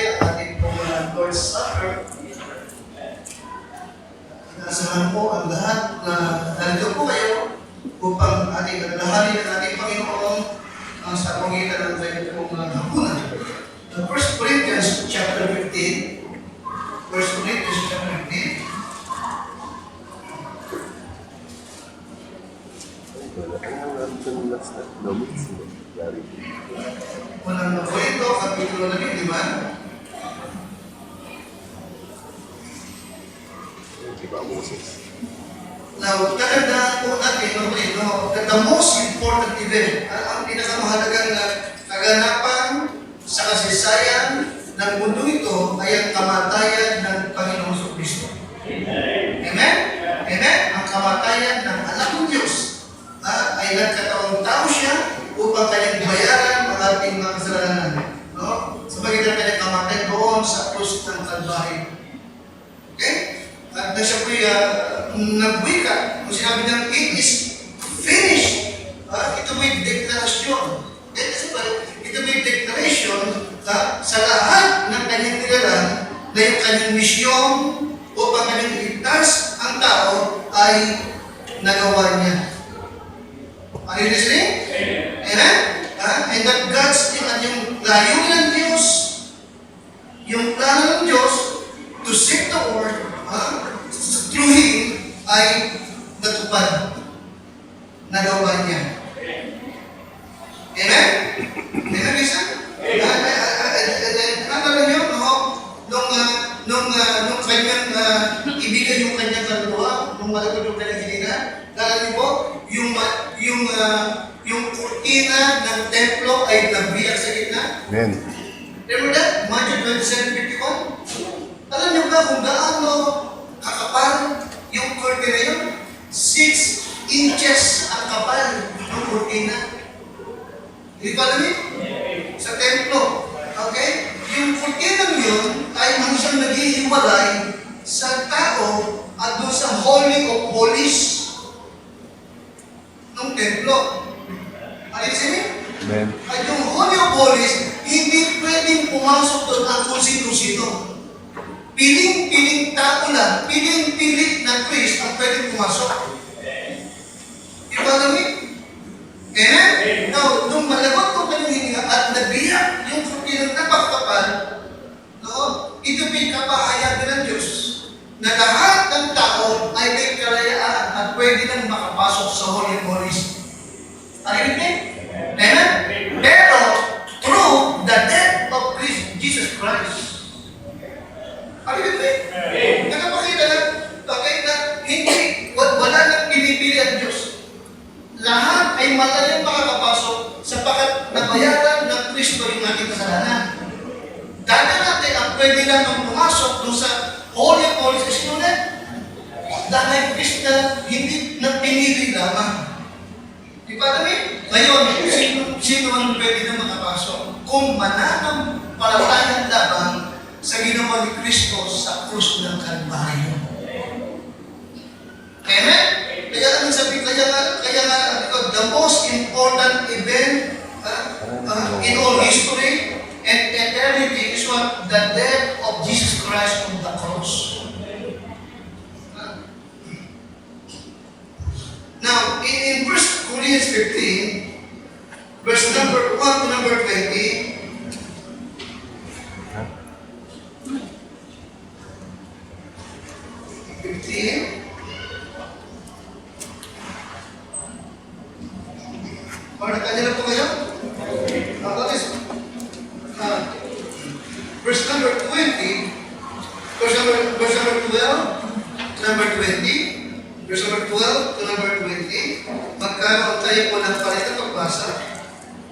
ang ating pong Lord's Supper. Inaasahan po ang lahat na nandito po kayo upang ating alalahanin ng ating Panginoon sa pangitan ng tayo pong hapunan. 1 Corinthians chapter 15. 1 Corinthians chapter 15. Unang na Korinto, kapitulo 15. Now, tatandaan po natin, the most important event, ang pinakamahalagang kaganapan sa kasaysayan ng mundo ito ay ang kamatayan ng Panginoong Jesucristo. Amen? Amen? Ang kamatayan ng anak ng Diyos ay nagkataong tao siya upang kanyang bayaran ang ating mga kasalanan. No? Sa pagitan kanyang kamatay doon sa krus ng Kalbaryo. Okay? At na siya po'y nagwika. Kung sinabi niyang, it is finished. Ito po'y deklarasyon. Ito po'y deklarasyon sa lahat ng kanyang nilalang na yung kanyang misyon upang kanyang iligtas ang tao ay nagawa niya. Are you listening? Amen? And that God's yung layunin ng Diyos, yung plano ng Diyos to seek the world through Him ay natupad. Nagawa niya. Amen? Amen, Lisa? Nakala niyo, nung kanyang ibigay yung kanyang kaluluwa, nung malagod yung kanyang hininga, nakala niyo po, yung kurtina ng templo ay nabiyak sa gitna. Amen. Remember that? Matthew 27:51. Alam niyo ba kung gaano kakapal yung kurtina yun? 6 inches ang kapal ng kurtina. Hindi pa alam sa templo. Okay? Yung kurtina yun ay hanggang naghihiwalay sa tao at doon sa Holy of Holies ng templo. Alisin niyo? Amen. At yung Holy of Holies, hindi pwedeng pumasok doon ang kung sino-sino. Piling-piling tao lang, piling-piling na priest ang pwedeng pumasok. Di ba namin? Amen? Now, nung malagot ko kanyang hininga at nabiyak yung kurtinang napakapal, ito pinakapahayagan ng Diyos na lahat ng tao ay may kalayaan at pwede nang makapasok sa Holy of Holies. Arinig niyo? Amen? Pero, through the death of Jesus Christ. Arinig niyo? Nakapakita lang, okay, na hindi, wala nang pinipili ang Diyos. Lahat ay madaling makakapasok sapagkat nabayaran ng Kristo yung ating kasalanan. Dahil natin ang pwede lang ang pumasok doon sa Holy of Holies kasi ulit. Dahil Kristo hindi na pinili lamang. Di ba namin? Ngayon, sino ang pwede na makapasok? Kung mananampalataya lamang sa ginawa ni Kristo sa krus ng Kalbaryo. Amen? Kaya naman sabi, kaya nga, the most important event in all history and eternity is what? The death of Jesus Christ on the cross. Now, in 1 Corinthians 15, verse number 1 to number 20, Para kanila po kayo? Verse number 20, verse number 12 to number 20, verse number 12 to number 20, magkaroon tayo po ng palitan pagbasa.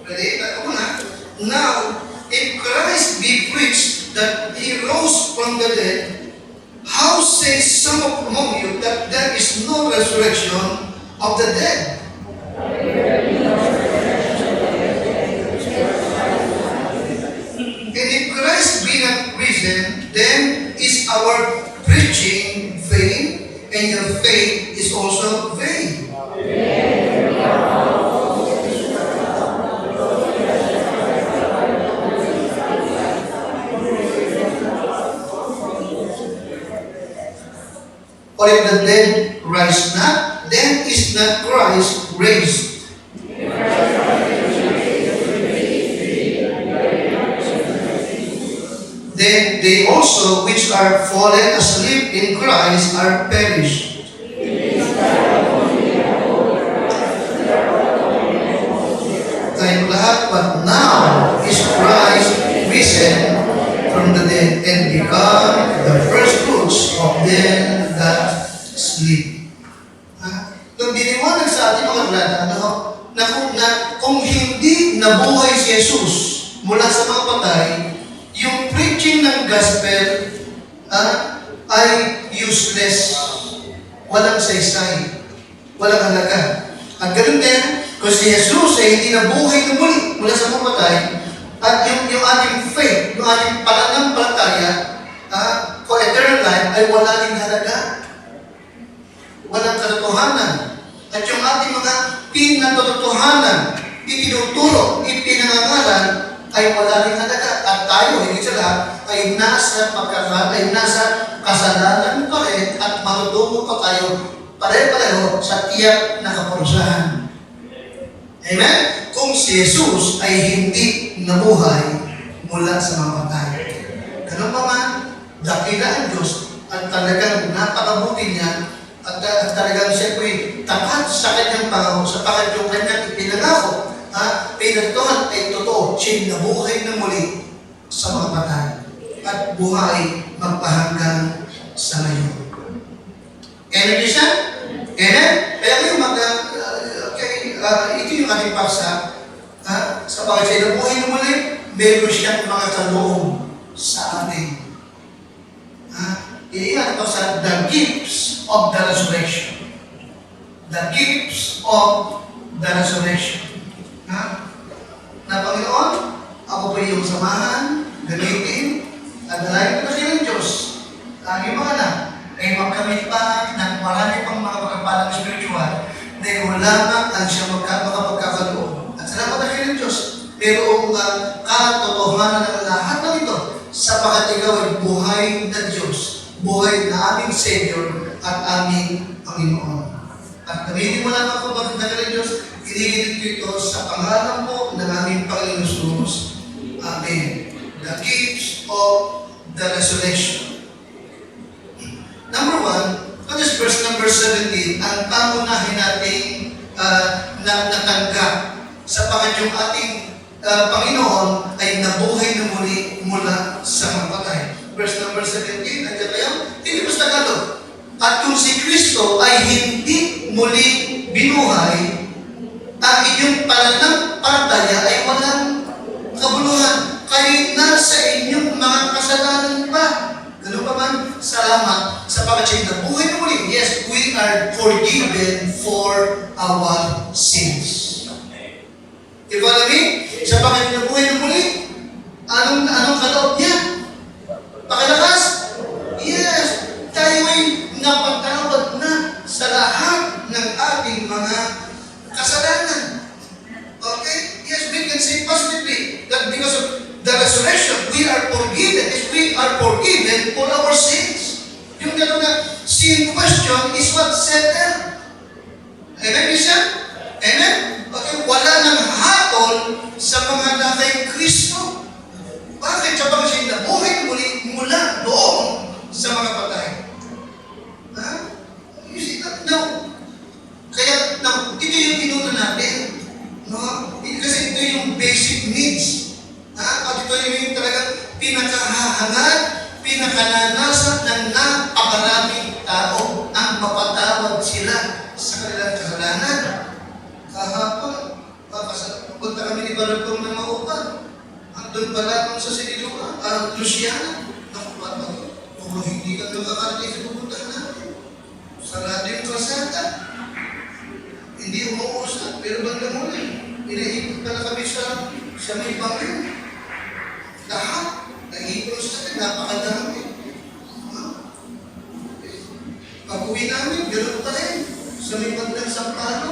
Ready? Ako na. Now, if Christ be preached that He rose from the dead, how say some among you that there is no resurrection of the dead? And if Christ be not risen, then is our preaching vain, and your faith is also vain. Or if the dead rise not, then is not Christ raised. Then they also which are fallen asleep in Christ are perished. Tayong lahat, but now is Christ risen from the dead and become the first fruits of them that sleep. Nung diniwanag sa ating mga brada, na kung hindi nabuhay si Jesus mula sa mga patay, yung preaching ng gospel ay useless. Walang saysay. Walang halaga. At ganoon din, kung si Jesus ay hindi nabuhay na muli mula sa mga patay, at yung ating faith, yung ating pananampalataya for eternal life ay wala rin halaga. Walang katotohanan. At yung ating mga pinatotohanan, itinuturo, ipinangangalan, ay wala rin halaga. At tayo, hindi sa lahat, ay nasa kasalanan pa rin at marutungo pa tayo pare-pareho sa tiyak na kaparusahan. Amen? Kung si Jesus ay hindi nabuhay mula sa mga patay. Ganun pa man, dakila ang Diyos at talagang napakabuti niya at talagang siya po'y tapat sa kanyang pangako, sapagat yung kanyang ipinangako, pinagtuhan ay totoo, siya'y nabuhay na muli sa mga patay at buhay magpahanggang sa ngayon. Amen siya? Amen? Kaya ngayon, ito yung ating paksa, sapagat siya'y nabuhay na muli, meron siyang mga kaloob sa atin. Iyan ito sa the gifts of the resurrection. The gifts of the resurrection. Na Panginoon, ako po yung samahan, gamitin, at dahil ko kasi ng Diyos, yung mga anak, ay magkamit pa ng marami pang mga pagkapalang spiritual, dahil wala ang siya makapagkakaloob. At salamat na kayo ng Diyos, mayroong katotohanan ng lahat ng ito, sapagat ikaw ay buhay na Diyos, buhay na aming Savior at aming Panginoon. At gamitin mo lang ako, bakit na kayo Diyos, iniginit ko ito sa pangalan po ng aming Panginoon Jesus. Amen. The gifts of the resurrection. Number 1, that is verse number 17, ang pangunahin nating natanggap sapagat yung ating Panginoon ay nabuhay na muli mula sa mga patay. Verse number 17, nandiyan kayo? Hindi mas Tagalog. At kung si Kristo ay hindi muli binuhay, ang inyong pananampalataya ay walang kabuluhan. Kahit nasa inyong mga kasalanan pa. Ganun pa man, salamat sa pagkatsin na buhay na muli. Yes, we are forgiven for our sins. You follow me? Sa pagkatsin na buhay na muli, anong kaloob niya? Pakilakas? Yes. Tayo ay napagtawad na sa lahat ng ating mga kasalanan. Okay? Yes, we can say positively that because of the resurrection, we are forgiven. Yes, we are forgiven for our sins. Yung gano'n na sin question is what settled. Amen, Bishop? Amen? Okay, wala nang hatol sa mga nakay Kristo. Bakit? Sa pag siya nabuhay muli mula doon sa mga patay. You see that? No. Kaya, ito yung inuno natin. No? Kasi ito yung basic needs. At ito yung talagang pinakahahangad, pinakananasan ng napakaraming tao ang mapatawad sila sa kanilang kasalanan. Kahapon, punta kami ni Baratong na maupan. Doon pala kung sa Sinilua, Luciana, kung hindi ka nakakarating sa pupuntahan natin. Sarado yung klasada. Hindi umuusap, pero banda mo rin. Pinaikot pala kami sa may bangin. Lahat, nag-iikot sa akin, napakadami. Pag-uwi namin, gano'n pa rin. Sa may bandang Sampalo,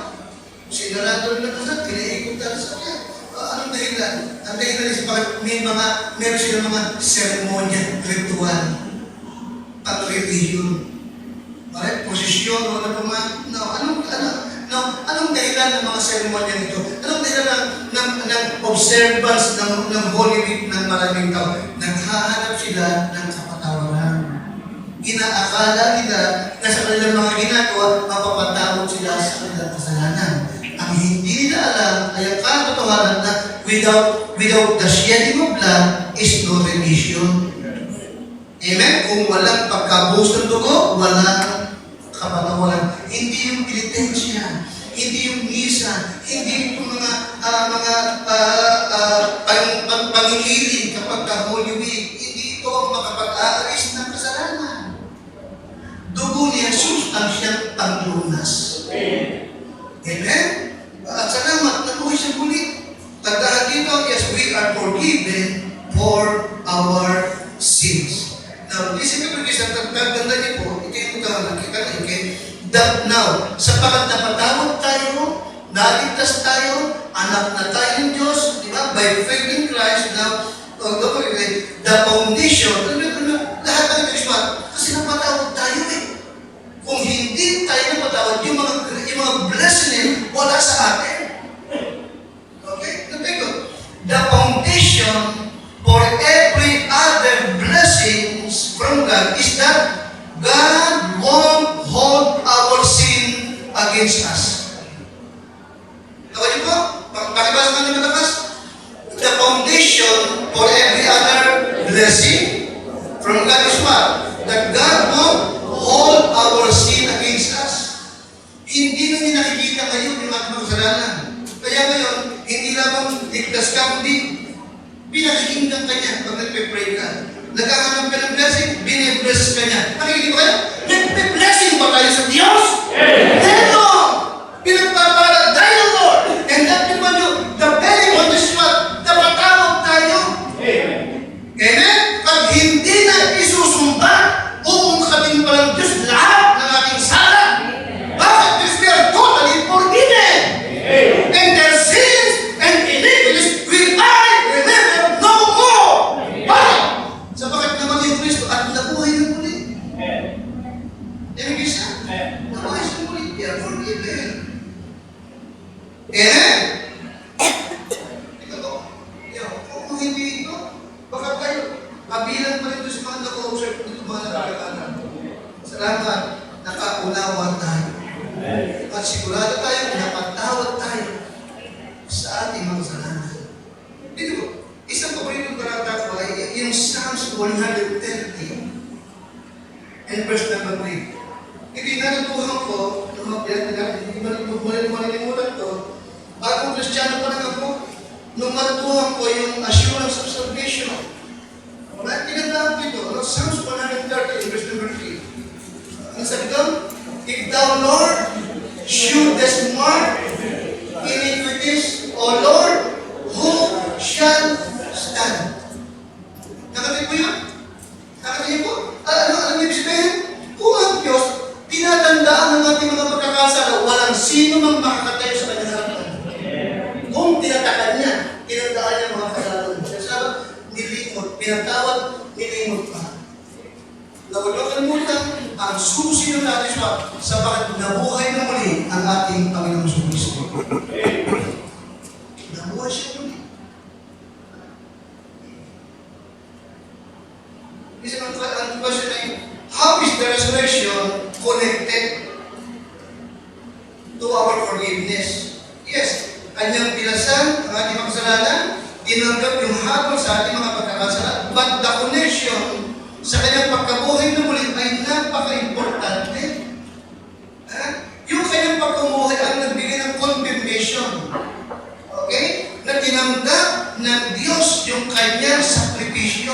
sinarado na kasat, pinaikot na sa akin. Anong dahilan? Ang dahilan is bakit meron silang mga seremonya, ritual, at religion. Bakit? religion o ano pa man. No, anong dahilan ng mga seremonya nito? Anong dahilan ng observance ng Holy Week ng maraming tao? Naghahanap sila ng kapatawaran. Inaakala nila na sa kanilang mga ginagawa, mapapatawad sila sa kanilang kasalanan. Ang hindi nila alam ay ang katotohanan na without the shedding of blood is no remission. Amen? Kung walang pagkabuhos ng dugo, walang kapatawaran. Hindi yung penitensya, hindi yung misa, hindi yung mga pangingiling kapag Holy Week. Hindi ito ang makapag-aalis ng kasalanan. Dugo ni Jesus ang siyang panglunas. Amen? At salamat na po siya muli. Tandaan dito, yes, we are forgiven for our sins. Now, listen to this, tandaan niyo po, ito yung nakikita na, okay? That now, sapagat napatawad tayo, naligtas tayo, anak na tayo ng Diyos, di ba? By faith in Christ, now, the foundation, lahat ng Christmas, kasi napatawad tayo eh. Kung hindi tayo napatawad, yung mga blessing wala sa atin. Okay? The foundation for every other blessings from God is that God won't hold our sin against us. Tawag niyo po? Pakibasa naman ng malakas. The foundation for every other blessing from God is what? That God won't hold our sin against us. Hindi na niya nakikita kayo yung ating kasalanan. Kaya ngayon, hindi lamang ligtas ka, kundi pinakikinggan ka niya pag nagpe-pray ka. Nagkakaroon ka ng blessing, bine-bless ka niya. Nakikinig ba kayo? Nagpe-blessing ba kayo sa Diyos? Hello! Pinagpapala tayo, Lord! And that naman yung the very one is what? Napatawag tayo. Amen? Pag hindi na isusumba, uungkapin pa ng Diyos lahat ng ating sala. Bakit? Because we are totally forgiven. And their sins and iniquities will I remember no more. Bakit? Sapagat naman yung Kristo at nabuhay ng muli. Ibig isa? Nabuhay siya muli. We are forgiven. Amen? Ito to. Kung hindi ito, baka tayo kabilang pa rin ito sa mga nag-observe dito mga nagkakanan. Salamat, nakaunawa tayo. At sigurado tayo, napatawad tayo sa ating mga kasalanan. Dito po, isang paboritong karata ko ay yung Psalms 130 and verse number 3. Hindi natutuhan ko, hindi malilimutan ko, bagong Kristiyano pa lang ako, nung matutuhan ko yung assurance of salvation. Tinatawag ko ito, Psalms 130 and verse number 3. Ang sabi doon, if thou, Lord, shouldest mark iniquities, O Lord, who shall stand? Nakatid po yun? Nakatid po? Ano ibig sabihin? Kung ang Diyos, tinatandaan ng ating mga pagkakasala, walang sino mang makakatayo sa kanyang harapan. Kung tinatakan niya, tinandaan niya mga kasalanan. Sabi, nilimot, pinatawad, nilimot pa. Nawalang kalimutan, ang susi ng ating sa bakit nabuhay na muli ang ating Panginoong Kristo. Nabuhay siya muli. Isa ang question ay, how is the resurrection connected to our forgiveness? Yes, kanyang pinasan ang ating mga kasalanan, tinanggap yung habol sa ating mga pagkakasala, but the connection sa kanyang pagkabuhay na muli ay napaka-importante. Yung kanyang pagkabuhay ang nagbigay ng condemnation. Okay? Na tinanggap ng Diyos yung kanyang sakripisyo.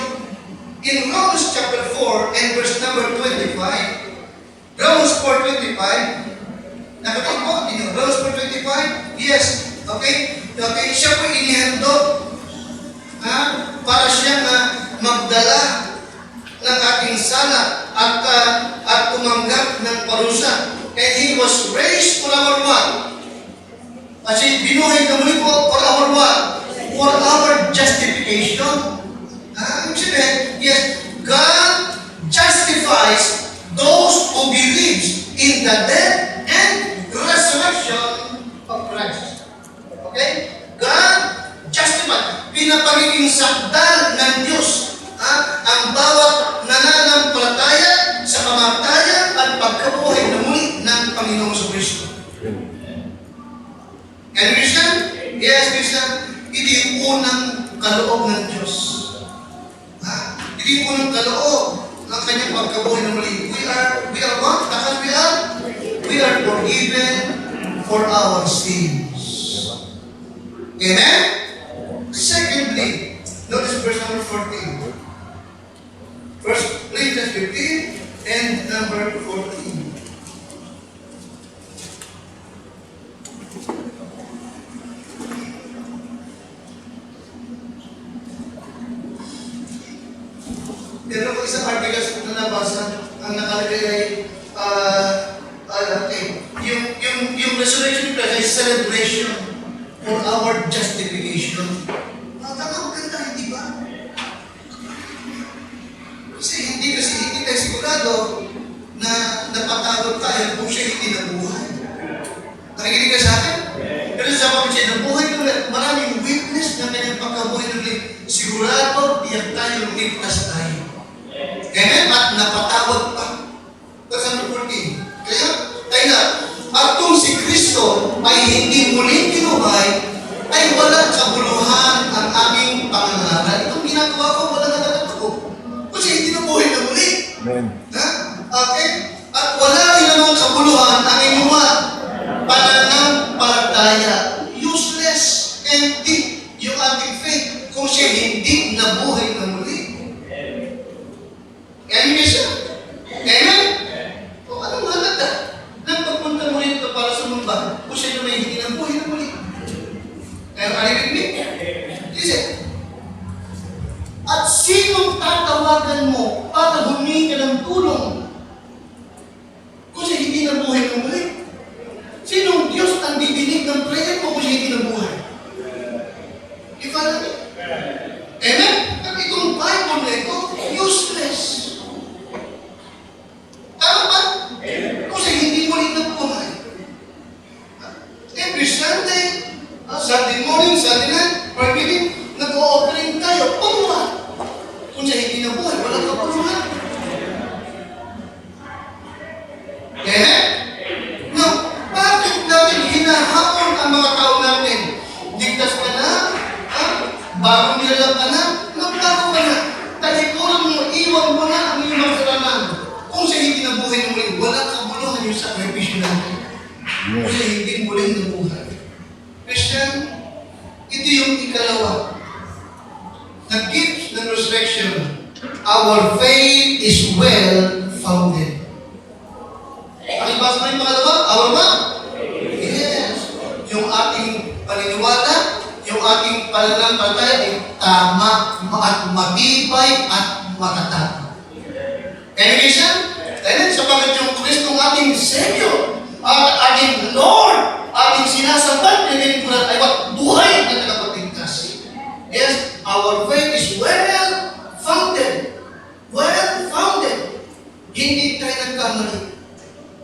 In Romans chapter 4 and verse number 25, Romans 4:25, nakatay po, Romans 4:25, yes, okay? Okay, siya po inihandog para siyang magdala ng ating sala at tumanggap ng parusa. And He was raised for our what? Kasi binuhay na muli po for our what? For our justification. Ibig sabihin, yes, God justifies those who believes in the hindi po ng kaloob ng kanyang pagkabuhay ng muli. We are what? Bakit we are? We are forgiven for our sins. Amen? Secondly, notice verse number 14. Verse 15 and number 14. Meron ko isang article na nabasa, ang nakalagay ay, yung resurrection of Christ ay celebration for our justification. Maganda, hindi ba? Kasi hindi tayo sigurado na napatawag tayo kung siya hindi nabuhay. Nakikinig ka sa akin? Pero sa mga siya nabuhay ulit, maraming witness na kanyang pagkabuhay ulit. Sigurado, diyak tayo, ligtas tayo. Amen? At napatawag pa. Verse number 14. Kaya, at kung si Kristo ay hindi muling kinuhay, ay walang kabuluhan ang aming pangangaral. Itong ginagawa ko, walang nagagat ako. Kasi hindi nabuhay na muli. Amen. Ha? Okay? At wala rin namang kabuluhan ang inyong pananampalataya. Useless, empty, yung ating faith kung siya hindi nabuhay na muli. Amen siya? Amen? O anong halaga ng pagpunta mo rito para sumamba kung siya naman hindi nabuhay na muli? Are you with me? Listen. At sinong tatawagan mo para humingi ka ng tulong kung siya hindi nabuhay na muli? Sinong Diyos ang didinig ng prayer mo kung siya hindi nabuhay? Follow me? Amen? At itong Bible na ito, useless. Tama ba? Kung siya hindi muli nabuhay. Every Sunday, Sunday morning, Sunday night, forgiving, nag-o-offering tayo. Pagbuhan. Kung siya hindi nabuhay, walang kapuluhan. Amen? Now, bakit natin hinahamon ang mga tao natin? Ligtas ka na? Bagong nilalang ka na? Nagbago ka na? Talikuran mo, iwan mo na ang iyong mga kasalanan. Kung siya hindi nabuhay na muli, walang kabuluhan yung sakripisyo natin. Kung siya hindi muling nabuhay. Christian, ito yung ikalawa. The gift ng resurrection. Our faith is well founded. Pakibasa mo yung pangalawa? Our what? Yes. Yung ating paniniwala, yung ating pananampalataya ay tama at matibay at matatag. Kaya Christian, dahil sapagat yung Kristong ating Savior, at ating Lord, ating sinasabat, pinipinikulat ay what? Buhay na tagapagligtas. Yes, our faith is well founded. Well founded. Hindi tayo nagkamali.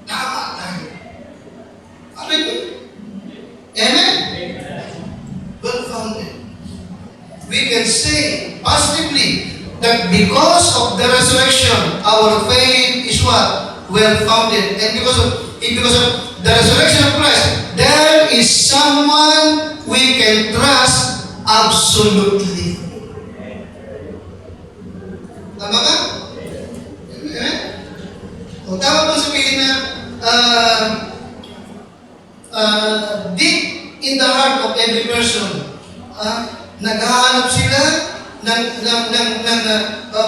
Tama tayo. Amen? Well founded. We can say positively that because of the resurrection, our faith is what? Well founded. And because of the resurrection of Christ, there is someone we can trust absolutely. Tama ka? Amen? O tama ba sabihin na deep in the heart of every person, naghahanap sila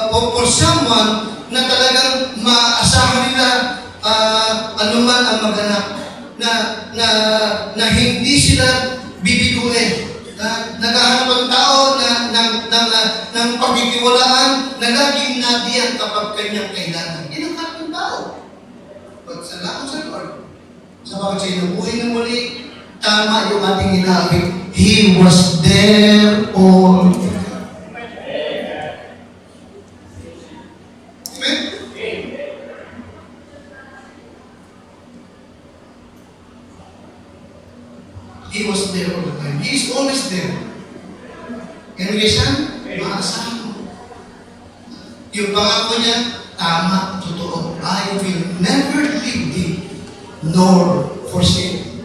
for someone na talagang maasahan nila anuman ang maganap, na hindi sila bibiguin. Naghahanap ang tao ng pagtitiwalaan na laging nadiyan kapag kanyang kailangan. Yan ang hanap ng tao. Salamat sa Lord. Sapagat siya nabuhay na muli, tama yung ating inaabig. He was there all the time. Amen? He was there all the time. He is always there. Kaya minsan, maasahan mo. Yung pangako niya, tama, totoo. I will never leave thee, nor forsake thee.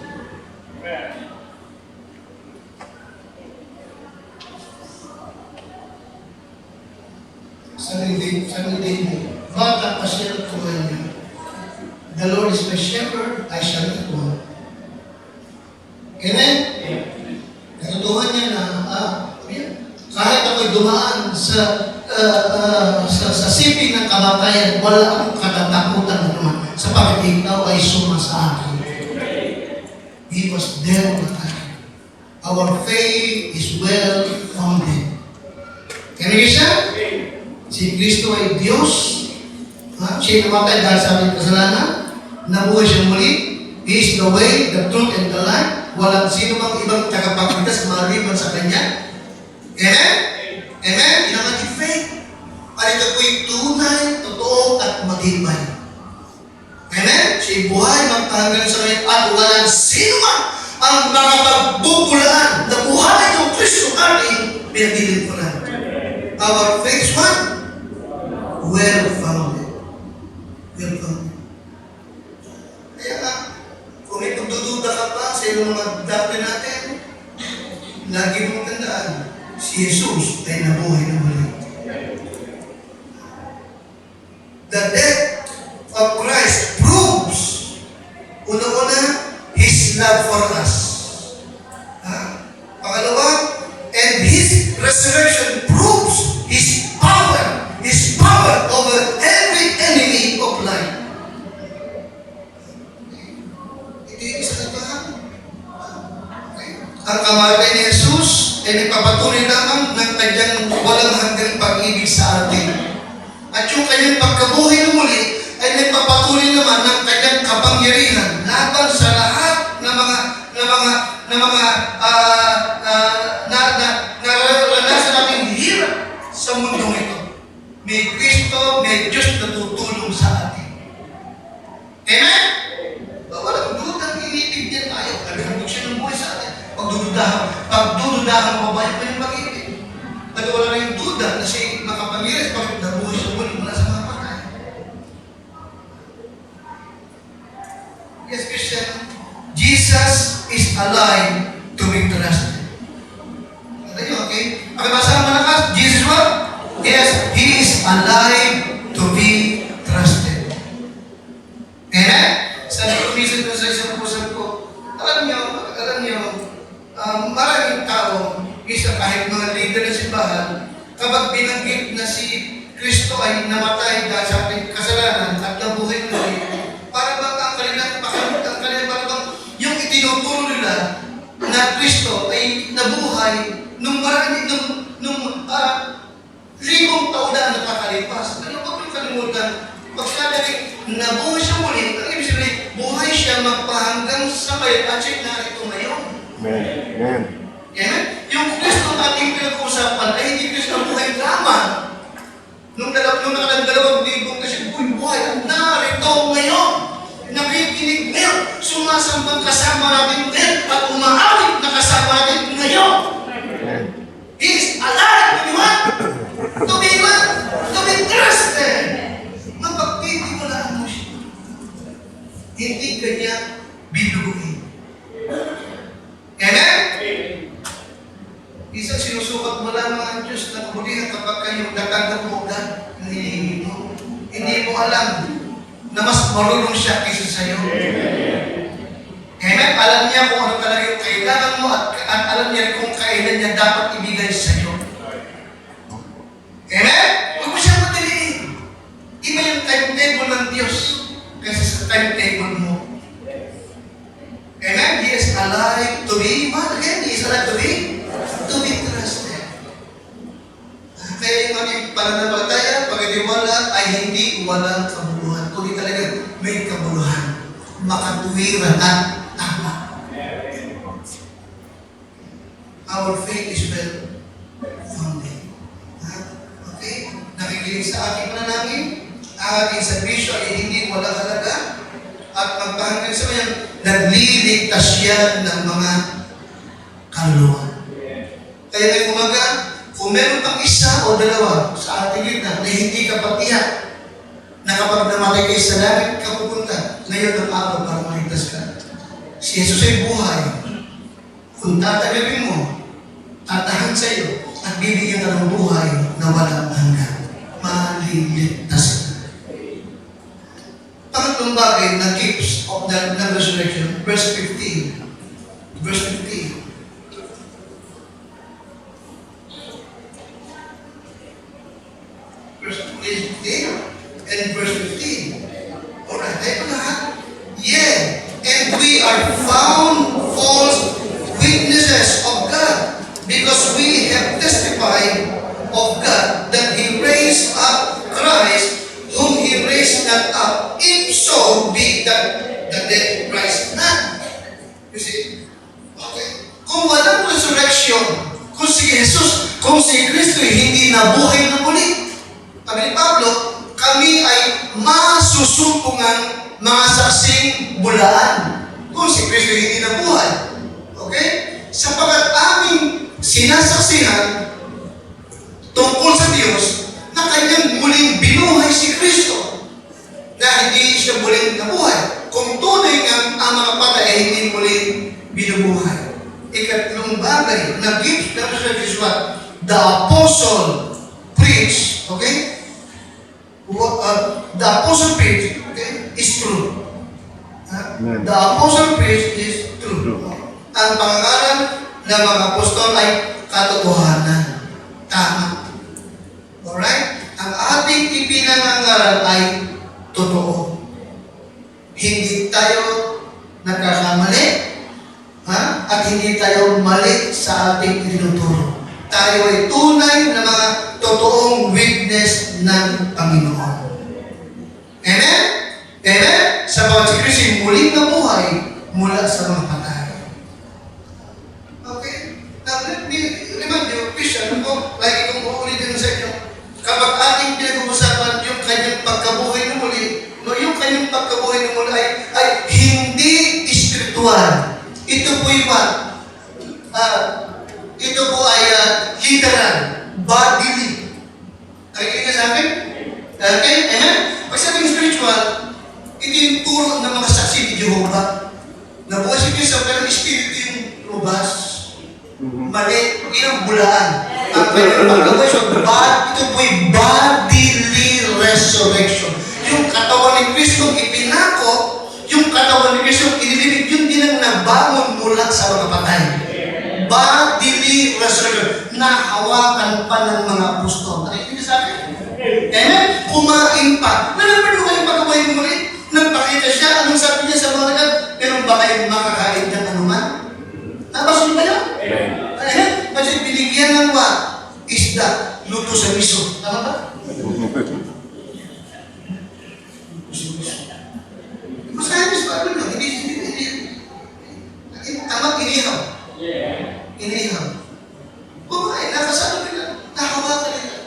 Sa hindi sabi ni David, bata pa siya tuwan niya. The Lord is my shepherd, I shall not want. Amen? Natutuhan niya na, kahit ako'y dumaan sa siping ng kamatayan, wala akong katatakutan naman sapagkat ikaw ay suma sa akin. He was there with us. Our faith is well founded. Kaya siya? Si Kristo ay Diyos. Siya namatay dahil sa ating kasalanan. Nabuhay siya muli. He is the way, the truth, and the life. Walang sino mang ibang tagapagligtas maliban sa Kanya. Amen? Amen? Yan ang ating faith. At ito po'y tunay, totoo, at matibay. Amen? Siya'y buhay, magtahanggan sa Kanya, at walang sino man ang nakapagbubulaan na buhay ng Kristo ating pinagdilig ko lang. Our faith is what? Well founded. Well founded. Kaya nga, kung may pagdududa ka pa sa iyong mga dati natin, lagi mong tandaan, si Jesus ay nabuhay na muli. The death of Christ proves, una-una, His love for us. Pangalawa, and His resurrection proves His power over every enemy of life. Ito yung isa na ba? Ang kamatay ni Jesus ay nagpapatuloy lamang ng kanyang walang hanggang pag-ibig sa atin. At yung kanyang pagkabuhay na muli ay nagpapatuloy naman ng kanyang kapangyarihan laban sa lahat ng mga naranasan natin hirap sa mundong ito. May Kristo, may Diyos na tutulong sa atin. Amen? Walang dudang inibig tayo. Naghandog siya ng buhay sa atin. Pagdududahan mo ba yung mag-ibig? At wala na yung duda na siya makapangyarihan bakit nabuhay siya muli mula sa mga patay. Yes, Christian. Jesus is alive to be trusted. Ano yun, okay? Pakibasa ang malakas, Jesus what? Yes, He is alive to be trusted. Amen? Sabi ko, minsan ko sa isang pusap ko, alam niyo, maraming tao, isa kahit mga leader ng simbahan, kapag binanggit na si Kristo ay namatay dahil sa ating kasalanan at nabuhay muli, para bang ang kanilang parang yung itinuturo nila na Kristo ay nabuhay nung libong taon na nakakalipas. Ano ba yung kalimutan? Pag sinabi nabuhay siya muli, ang ibig sabihin, buhay siya magpahanggang sa kayo at siya narito ngayon. Amen. Amen? Yung Kristo ating pinag-uusapan ay hindi Kristo ang buhay lamang. Nung nakadang 2,000 na siya buhay, narito ngayon. Nakikinig ngayon. Sumasambang kasama natin ngayon at umaawit na kasama natin ngayon. He is alive. To be what? To be trusted. Mapagtitiwalaan mo siya. Hindi kanya biluhin. Amen? Isang sinusukat mo lamang ang Diyos na kabulihan kapag kayong datanggap mo agad ng hinihingi mo. Hindi mo alam na mas marunong siya kaysa sa'yo. Amen? Alam niya kung ano talaga yung kailangan mo at alam niya kung kailan niya dapat ibigay sa'yo. Amen? Huwag mo siya madaliin. Iba yung timetable ng Diyos kaysa sa timetable mo. Amen? He is alive to be, what again? He is alive to be trusted. Kaya yung aming pananampalataya, pagkatiwala ay hindi walang kabuluhan, kundi talaga may kabuluhan, makatuwiran at tama. Our faith is well founded. Okay? Nakikinig sa aking pananangin, ang ating servisyo ay hindi walang halaga at magpahanggang sa kanya, nagliligtas yan ng mga kaluluwa. Kaya ngayong umaga, kung meron pang isa o dalawa sa ating gitna na hindi ka patiyak na kapag namatay kayo sa langit ka pupunta, ngayon ang araw para maligtas ka. Si Jesus ay buhay. Kung tatagapin mo, tatahan sa iyo at bibigyan ka ng buhay na walang hanggan. maliligtas na. Pangatlong bagay na gifts of the resurrection, verse 15. Verse 15. Verse 15 and verse 15. Alright, tayo pa lahat. Yeah, and we are found false witnesses of God because we have testified of God that He raised up Christ whom He raised not up, if so be that the dead rise not. You see? Okay. Kung walang resurrection, kung si Jesus, kung si Kristo hindi nabuhay na muli, sabi ni Pablo, kami ay masusumpungan mga saksing bulaan kung si Kristo hindi nabuhay. Okay? Sapagat aming sinasaksihan tungkol sa Diyos na kanyang muling binuhay si Kristo na hindi siya muling nabuhay. Kung tunay nga ang mga patay ay hindi muling binubuhay. Ikatlong bagay na gift ng resurrection is what? The apostle preached, okay? The apostle preached, okay, is true. The apostle preached is true. Ang pangalan ng mga apostol ay katotohanan. Tama. Alright? Ang ating ipinangangaral ay totoo. Hindi tayo nagkakamali, at hindi tayo mali sa ating tinuturo. Tayo ay tunay na mga totoong witness ng Panginoon. Amen? Amen? Sa bawat si Kristo, muling nabuhay mula sa mga patay. Okay? Now, let me remind you, Christian, lagi kong uulitin sa inyo, kapag ating pinag-uusapan yung kanyang pagkabuhay na muli, yung kanyang pagkabuhay na muli ay hindi spiritual. Ito po yung ito po ay literal, bodily. Nakikinig ka sa akin? Okay? Amen? Pag sabing spiritual, ito yung turo ng mga saksi ni Jehovah. Nabuhay si Kristo, pero espiritu yung lubas. Mali, ilang bulaan. Ang pagkabuhay ito po yung bodily resurrection. Yung katawan ni Kristo ipinako, yung katawan ni Kristo inilibig, yun din ang nabangon mula sa mga patay. Bodily resurrection. Nahawakan pa ng mga apostol. Nakikinig sa akin? Amen? Kumain pa. Nalaman mo kayong pagkabuhay mo muli? Nagpakita siya, anong sabi niya sa mga nagad? Pero ba kayong makakain ng anuman? Nabasa niyo ba yun? Amen? Kasi binigyan ng what? Isda, luto sa miso. Tama ba? Masahin niyo sa Bible, hindi. Tama, inihaw. Inihaw. Kumain, nakasalo nila. Nahawakan nila.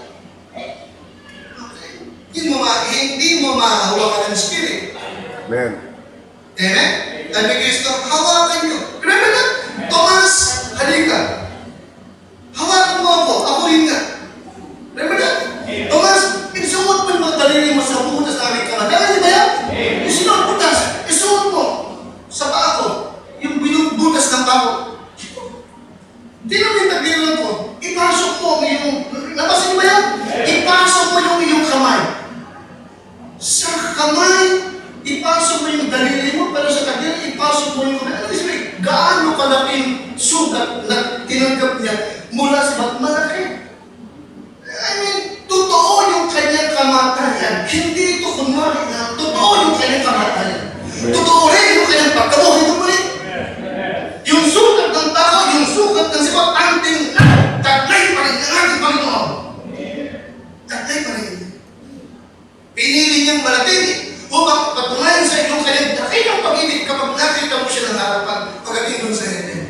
Okay. Hindi mo mahawakan ng spirit. Amen. Amen? Sabi Kristo, hawakan nyo. Remember that? Tomas, halika. Hawakan mo ako rin nga. Remember that? Tomas, isuot mo yung mga daliri mo sa butas na aming kamay. Dahil ba yan? Isuot butas, isuot mo sa paa ko. Yung binubutas ng paa ko. Hindi naman tagilan ko. Ipasok mo yung, napasin ba yan? Ipasok mo yung iyong kamay. Sa kamay, ipasok mo yung daliri mo, pero sa kagyan, ipasok mo yung kamay. Ano isip, gaano kalaking sugat na tinanggap niya mula sa ba't malaki? I mean, totoo yung kanyang kamatayan. Hindi ito kunwari na totoo yung kanyang kamatayan. Totoo rin yung kanyang pagkabuhay ng muli. Yung sugat ng tao, yung sugat ng sibat, anting taglay pa rin ng ating Panginoon. Taglay pa rin. Pinili niyang malatili upang patunayan sa inyong kanyang dakilang pag-ibig kapag nakita mo siya ng harapan pagdating doon sa heaven.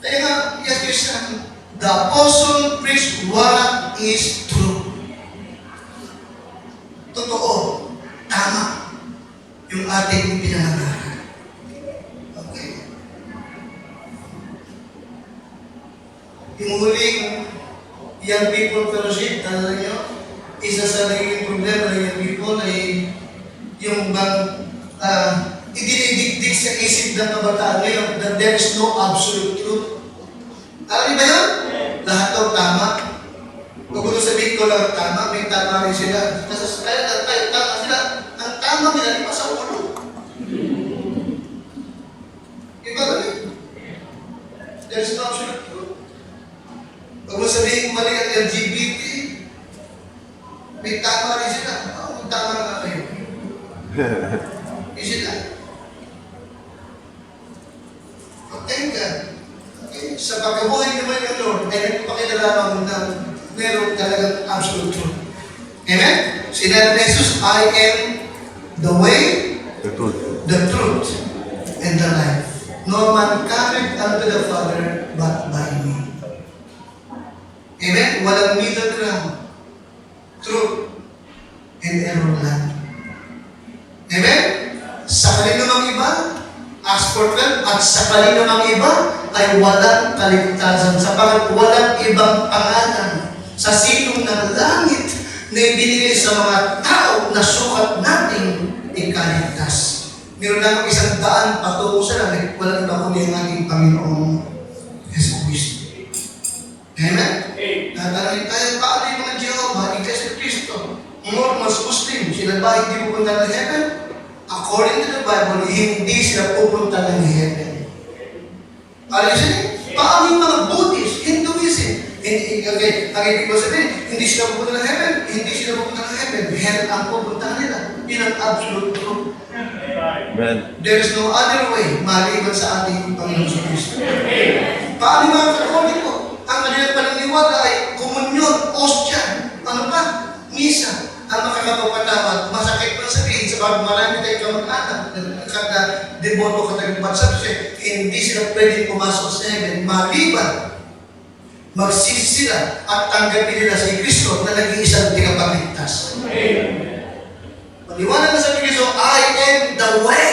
Kaya nga, yes, Christian, the apostle preached what is true. Totoo, tama, yung ating pinangaral. Okay. Yung huling young people fellowship, alam nyo, isa sa naging problema ng young people ay yung bang idinidikdik sa isip ng kabataan ngayon that there is no absolute truth. Alam niyo ba yun? Lahat daw tama. Huwag ko sabihin ko lang, tama, may tama rin sila. Kasi kaya tama sila. Ang tama nila, di pa sa ulo. Iba rin. There's no absolute truth. Huwag mo sabihin mali ang LGBT. May tama rin sila. May tama na kayo. Hindi sila. Thank God. Okay. Sa pagkabuhay naman yung Lord, ay nagpapakilala na meron talagang absolute truth. Amen? Sinabi ni Jesus, I am the way, the truth, and the life. No man cometh unto the Father but by me. Amen? Walang middle ground. Truth and error lang. Amen? Sa kanino mang iba, Acts 4:12, at sa kanino mang iba ay walang kaligtasan. Sapagat walang ibang pangalan sa silong ng langit na ibinigay sa mga tao na sukat nating ikaligtas. Meron lang 100 patungo sa langit, walang iba kundi ang ating Panginoong Yesu Cristo. Amen? Natanong tayo, paano yung mga Jehovah, Iglesia Cristo, Mormons, Muslim, sila ba hindi pupunta ng heaven? According to the Bible, hindi sila pupunta ng heaven. Alisin, paano yung mga Buddhist, Hinduism? Okay, ang ibig ko sabihin, hindi sila pupunta ng heaven, hindi sila pupunta ng heaven. Hell ang pupuntahan nila. Yun ang absolute truth. Amen. There is no other way maliban sa ating Panginoon sa Kristo. Paano yung mga Katoliko? Ang kanilang paniniwala ay komunyon, ostya, ano pa? Misa. Ang makakapagpatawad, masakit pa sabihin sa pag marami tayong kamag-anak, kada deboto ka tayong bansa, hindi sila pwedeng pumasok sa heaven, maliban magsisi sila at tanggapin nila si Kristo na nag-iisang tingapagligtas. Maliwanag na sa Kristo, I am the way,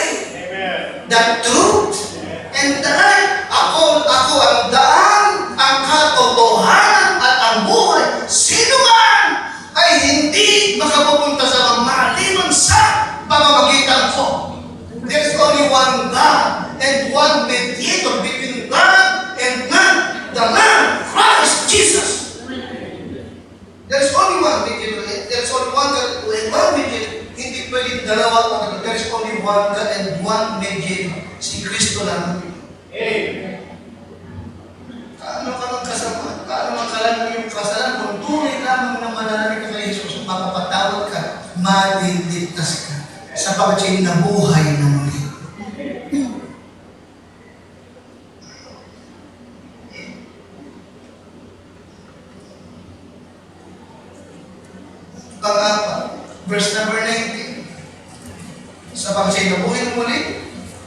the truth, and the life. Ako ang daan, ang katotohanan at ang buhay. Sino man ay hindi makapupunta sa maliban sa pamamagitan ko. There's only one God and one mediator between God and man, the man, Christ Jesus. There's only one mediator. There's only one God and one mediator. Hindi pwedeng dalawa. There's only one God and one mediator. Si Kristo lang. Kaano ka magkasama? Kaano magkalan yung kasalan? Kung tunay lamang na mananalig ka kay Jesus, mapapatawad ka, maliligtas ka. Sapagat siya'y nabuhay na muli. Pang-apat, verse number 19. Sapagat siya'y nabuhay na muli,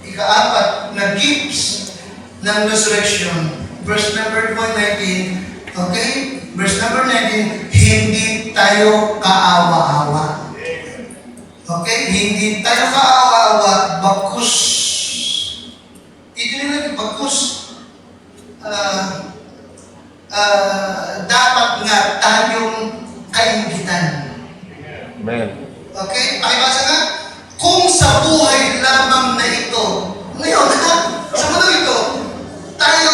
ika-apat, na gifts ng resurrection. Verse number 19, okay? Verse number 19, hindi tayo kaawa-awa. Okay? Hindi tayo kaawa-awa, bakus. Ito nila, bakus. Dapat nga tayong kaingitan. Amen. Okay? Pakibasa nga, kung sa buhay lamang na ito, ngayon, sa mundo ito, tayo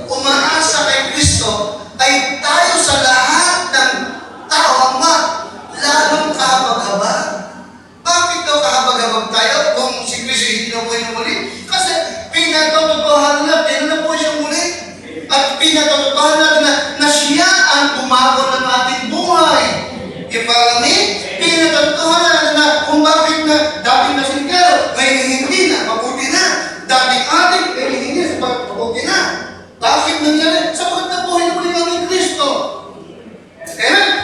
umaasa kay Kristo, ay tayo sa lahat ng tao, Ama, lalong kahabag-habag. Bakit daw kahabag-habag tayo kung si Kristo hindi na buhay na muli? Kasi pinatototohanan natin na po siya muli. At pinatototohanan natin na siya ang bumago ng ating buhay. Ipalami, pinatototohanan natin na kung bakit na dating na singgero, ngayon hindi na, mabuti na. Dating ating, ngayon hindi na, mabuti na. Bakit nangyari? Sapagat na buhay na muli ng Kristo.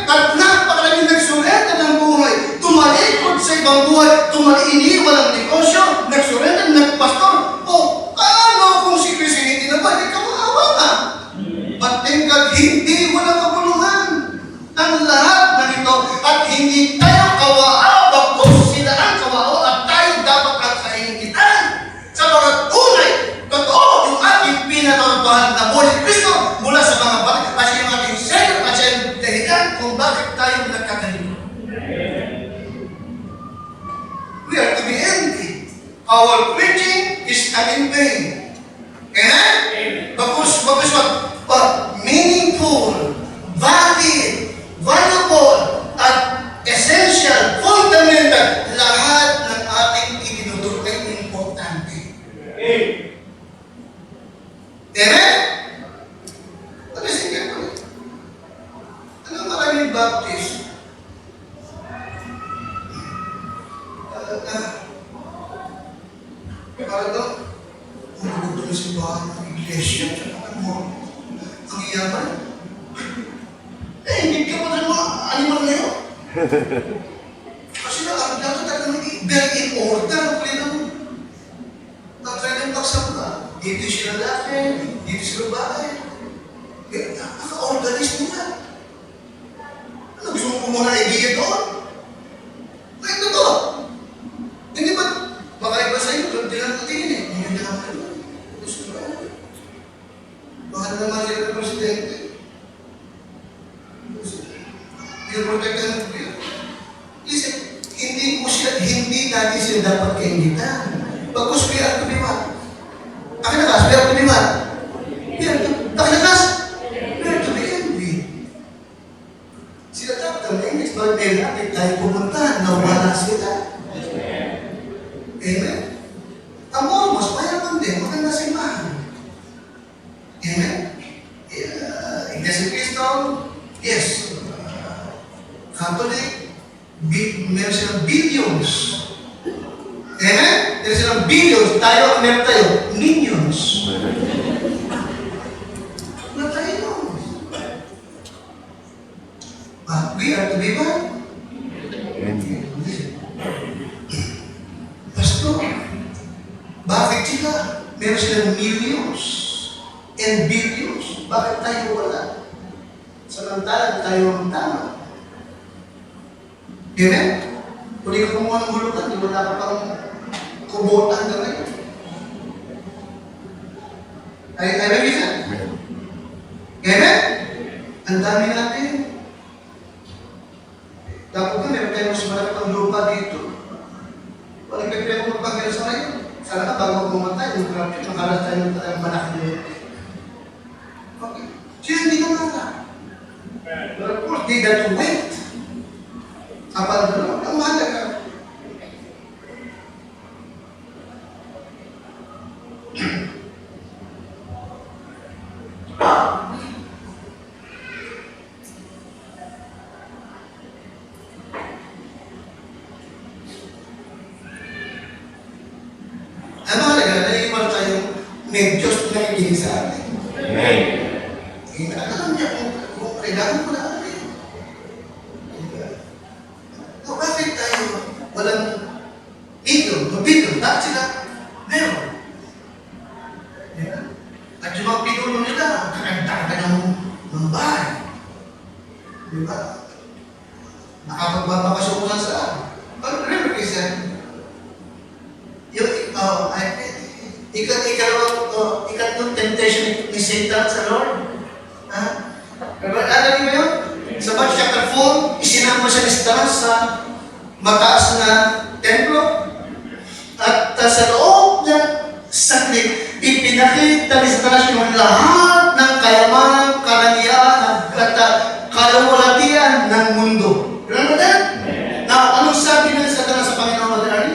At napakaraming nagsurrender ng buhay, tumalikod sa ibang buhay, iniwan ang negosyo, nagsurrender, nagpastor. O, paano kung si Kristo hindi na ba? Hindi ka maawa ka. But thank God, hindi walang kabuluhan. Ang lahat na nito, at hindi tayo kawaawa, kung sila ang kawaawa, at tayo dapat ang kaingitan. Sapagat tunay, totoo, yung ating pinatotohanan na buhay ni Kristo mula sa mga balik, at siya yung ating secret, at siya yung dahilan kung bakit tayo nagkakalimot. We are to be empty. Our preaching is not in vain. Amen? Because what? Meaningful, valid, Parang daw, magugulo yung simbahan ng iglesia. Ano mo? Ang iyaman. Eh, hindi ka mo ng mga animal na yun. Kasi na, ang dapat talagang very in order. Ang pwede mo. Tatry ng pagsam ka. Dito siya lalaki, dito siya babae. Eh, naka-organize mo yan. Ano, gusto mo kumuha na idea doon? Ay, totoo. Hindi ba, baka iba sa'yo, doon din ang tingin eh. Hindi din naman yun. Gusto mo ba? Baka naman sila ng presidente. Pinoprotektan mo ko yun. Listen, hindi natin sila dapat kaingitan. Pagkus we are to be what? Akin na kas, we are to be what? Akin na kas, we are to be envy. Sila dapat ang English, bakit nila, tayo pumunta, nawala sila. Amen? Ang almost, mayaman din, maganda sa imahan. Amen? Iglesia Cristo, yes. Catholic, meron silang billions. Amen? Meron silang billions. Tayo, meron tayo, millions. Wala tayo. But we are to be what? Pastor, bakit sila? Meron silang millions and billions. Bakit tayo wala? Samantalang tayo ang tama. Amen? Kung di ka kumuha ng hulugan, di wala ka pang kubotan na ngayon. Ay, bisa? Amen? Ang dami natin. Dapat ka, meron tayo mas malaki pang lupa dito. Walang pipili ko magpagkira sa ngayon. Sana ka, bago pumatay, yung grabe, makalas tayo ng malaki lupa. Okay. Siya hindi ka maka. But of course, they got to wait. Kapag doon, ang mahalaga. Ang mahalaga, naiiwan tayong may Diyos na nakikinig sa atin. Amen. Alam niya kung kailangan ko na alam. Bakit tayo walang video? Bakit sila? Meron. Yeah. At yung mga pinuno nila, kakagdagan ng bahay. Di ba? Nakapagbabakasyon ko sa saan. But remember, kasi, yung, ikatlong temptation ni Satan sa Lord. Ha? Alam niyo ba yun? Sa Matthew chapter 4, isinama siya ni Satanas sa mataas na templo. At sa loob ng saglit, ipinakita ni Satanas yung lahat ng kayamanan, karangyaan, at kalawalatian ng mundo. Remember that? Now, anong sabi ng Satanas sa Panginoon Madalari?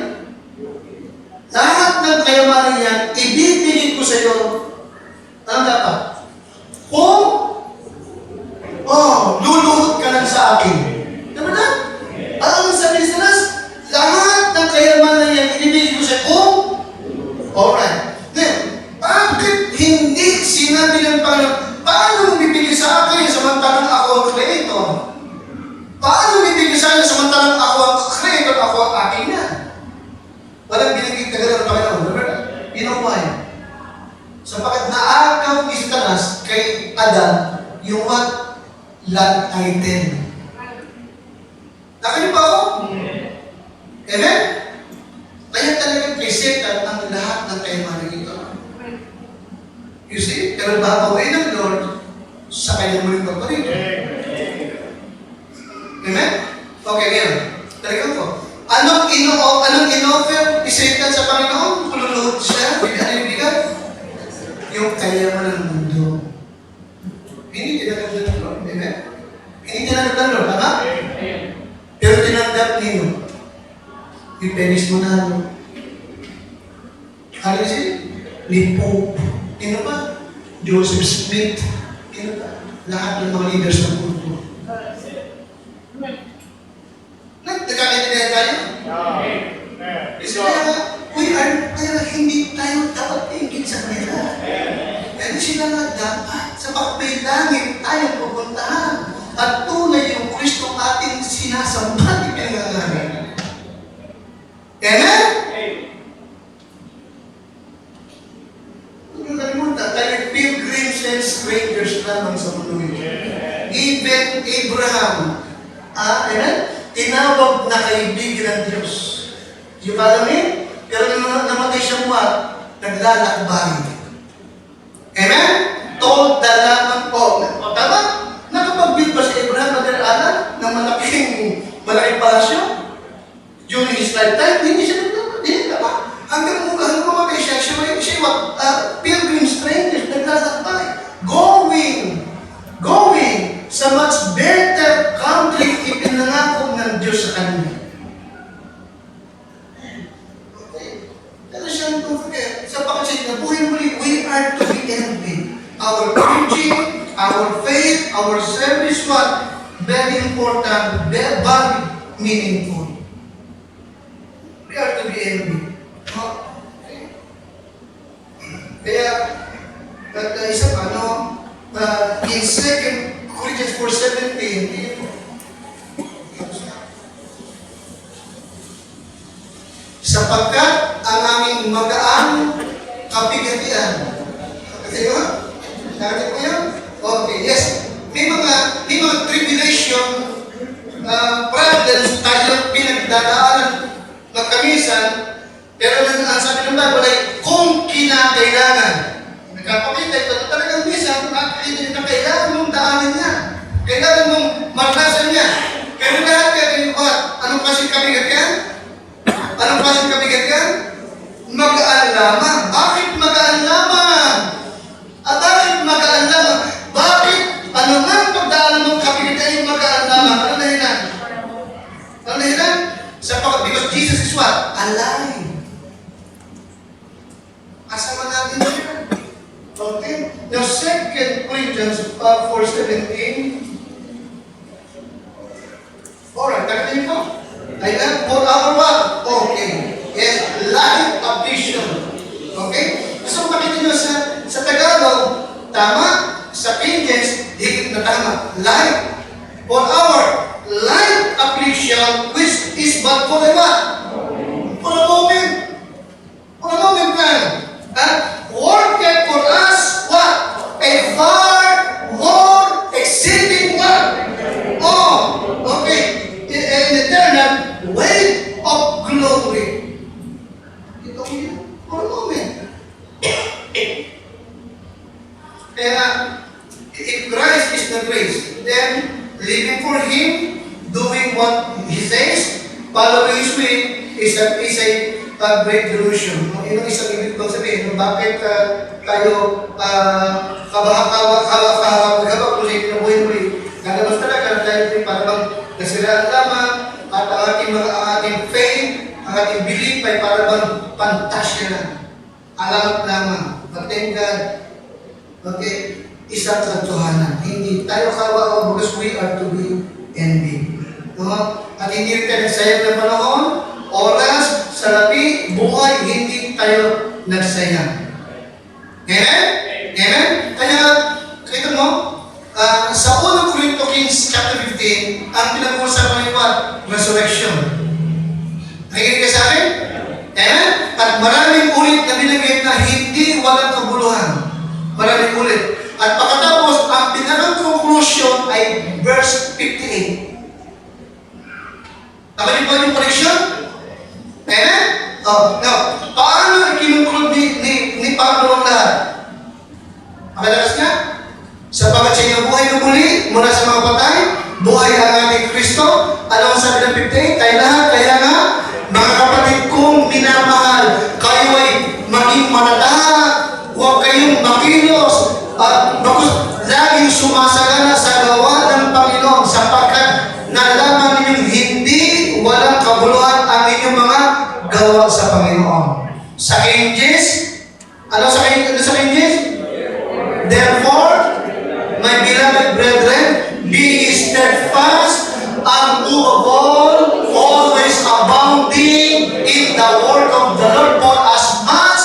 Lahat ng kayamanan yan, ibibigay ko sa iyo. Ano dapat? Kung luluhod ka lang sa akin. Diba na? Ang sabi ni Satanas, lahat ng kayamanan yan, ibibigay ko sa iyo. Alright. Then, bakit hindi sinabi ng Panginoon, paano mo bibigay sa akin samantalang ako ang creator? Paano bibigay sa akin samantalang ako ang creator, ako ang akin na? Walang binigay ka gano'n ng Panginoon. Remember? You know why? Sapagkat naagaw ni Satanas kay Adan yung what? Land item. Nakinig ba ako? Amen? Kaya talagang kay Satan ang lahat ng kayamanan ito. You see? Pero babawin ng Lord sa kanyang muling pagparito. Amen? Okay, ngayon. Talagang ko. Anong in-offer ni Satan sa Panginoon? Kululuhod siya. Ano yung bigat? Yung kayamanan ng mundo. Hindi tinanggap ng Lord. Amen? Hindi tinanggap ng Lord. Tama? Pero tinanggap niyo. I-penis mo na. Ano siya? Ni Pope. Sino ba? Joseph Smith. Sino ba? Lahat ng mga leaders ng mundo. Nagkakaintindihan tayo? We are hindi tayo dapat tingin sa kanila. Pero sila nga dapat sa may langit tayo pupuntahan. At tunay yung Kristo ating sinasamba, di pinangalan. Amen? Huwag yung kalimutan, tayo pilgrims and strangers lamang sa mundo ito. Even Abraham, amen? Tinawag na kaibigan ng Diyos. You follow me? Pero nung namatay siya buhat, naglalakbay. Amen? Told the lamang po. Tama? Nakapag-build ba si Abraham mag-aral ng malaking palasyo? During his lifetime, hindi siya naglalakbay. Hindi naman. Hanggang mamatay siya, pilgrim strangers, naglalakbay. Going sa much better country ipinangako ng Diyos sa kanila. Pero siya, don't forget, sa pagkasin na buhay muli, we are to be envied. Our preaching, our faith, our service, what? Very important, very meaningful. We are to be envied. Okay. Kaya, isa pa, in 2 Corinthians 4:17, sapagkat ang aming magaan kapigatian. Kasi yun? Nakati po yun? Okay, yes. May mga tribulation, problems tayo pinagdadaanan ng kamisan, pero ang sabi ng Bible ay kung kinakailangan. Nagkapakita ito na talagang minsan, nakakita na kailangan mong daanan niya. Kailangan mong maranasan niya. Pero lahat kayo, anong klaseng kapigatian? Anong klaseng kabigat? Magaan lamang. Bakit magaan lamang? Bakit magaan lamang? Bakit? Ano nga ang pagdaanan ng kabigat ay magaan lamang? Ano dahilan? Ano dahilan? Because Jesus is what? Alive. Kasama natin siya. Okay? Now, 2 Corinthians 4:17. Alright, nakatayin po. Ayan, for our what? Okay. Yes, life affliction. Okay? So, makita nyo sa Tagalog, tama. Sa Indians, higit na tama. Life. For our life affliction, which is but for a what? For a moment. For a moment, man. Worketh for us, what? A far more exceeding what? Oh, okay. An eternal weight of glory. Ito yun. For a moment. Kaya, if Christ is the grace, then living for Him, doing what He says, following His way, is a great delusion. Yun ang isang ibig kong sabihin. Bakit tayo kabahak-kabak kung sa ikinubuhin muli? Nagabas talaga na tayo parang nasiraan lamang at ang ating faith, ang ating belief ay parang pantasya lang. Alam lamang. But thank God, okay, isang katotohanan. Hindi tayo kawawa because we are to be envied. At hindi rin tayo nagsayang ng panahon, oras, salapi, buhay, hindi tayo nagsayang. Amen? Amen? Kaya, kita mo, sa 1 Corinthians chapter 15, ang pinag-uusapan ay what? Resurrection. Nakikinig ka sa akin? Amen? At maraming ulit na binigay na hindi walang kabuluhan. Maraming ulit. At pagkatapos, ang pinaka-conclusion ay verse 58. Nakalimutan ba yung correction? Amen? Now, paano ikinukulog ni Pablo ang lahat? Makalakas niya? Sapagat sa inyong buhay na muli, mula sa mga patay, buhay ang ating Kristo. Ano ang sabi ng 58? Tayo lahat, kaya nga, mga kapatid kong minamahal, kayo ay maging manatahak, huwag kayong makilos, at laging sumasagana sa gawa ng Panginoon, sapagkat nalaman ninyong hindi walang kabuluhan ang inyong mga gawa sa Panginoon. Sa King James, ano sa King James? Therefore, my beloved brethren, be steadfast, unmovable, always abounding in the work of the Lord, for as much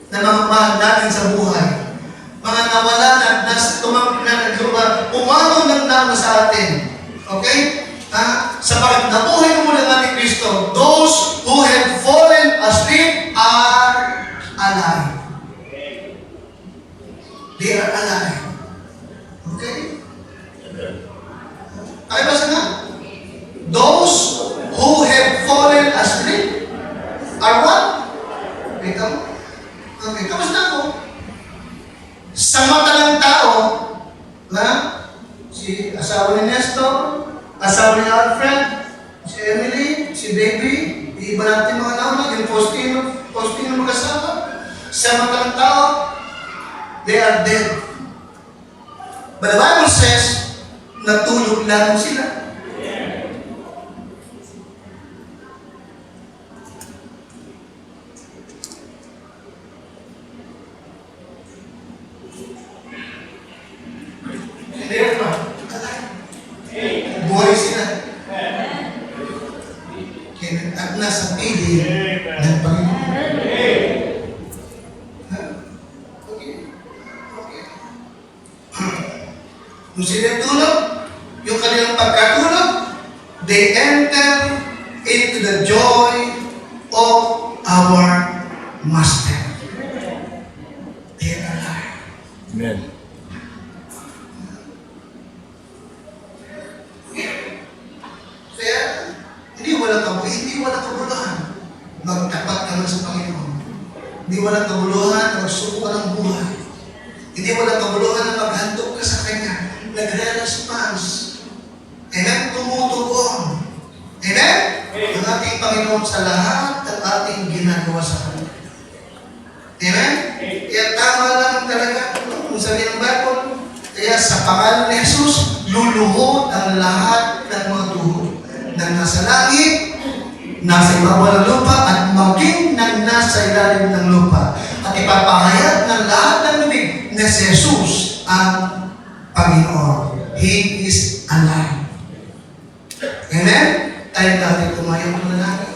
na mga mahal natin sa buhay. Mga nawala na umano ng naman sa atin. Okay? Sapagat nabuhay mo ng ating Kristo, those who have fallen asleep are alive. They are alive. Okay? Ay, basta nga. Those who have fallen asleep are what? Kita mo? Okay, kamusta ako? Sa mata ng tao, si asawa ni Nestor, asawa ni Alfred, si Emily, si Baby, iba natin mga naman, yung posting ng mag-asawa. Sa mata ng tao, they are dead. But the Bible says, natulog lang sila. Hindi ba? Buhay sila. At nasa piling ng Panginoon. Kung sila tulog, yung kanilang pagkatulog, they enter into the joy of our Master. They are alive. Amen. Kaya, hindi wala kabuluhan. Magtapat ka lang sa Panginoon. Hindi wala kabuluhan na magsuko ka ng buhay. Hindi wala kabuluhan na maghandog ka sa Kanya. Nagre-response. Amen? Tumutugon. Amen? Ang ating Panginoon sa lahat ng ating ginagawa sa Kanya. Amen? Kaya tama lang talaga kung sabi ng Bible, kaya sa pangalan ni Jesus, luluhod ang lahat ng mga tuhod na nasa langit, nasa ibabaw ng lupa, at maging nang nasa ilalim ng lupa. At ipapahayag ng lahat ng lumig na si Jesus ang Panginoon. He is alive. Amen? Tayo natin tumayo muna natin.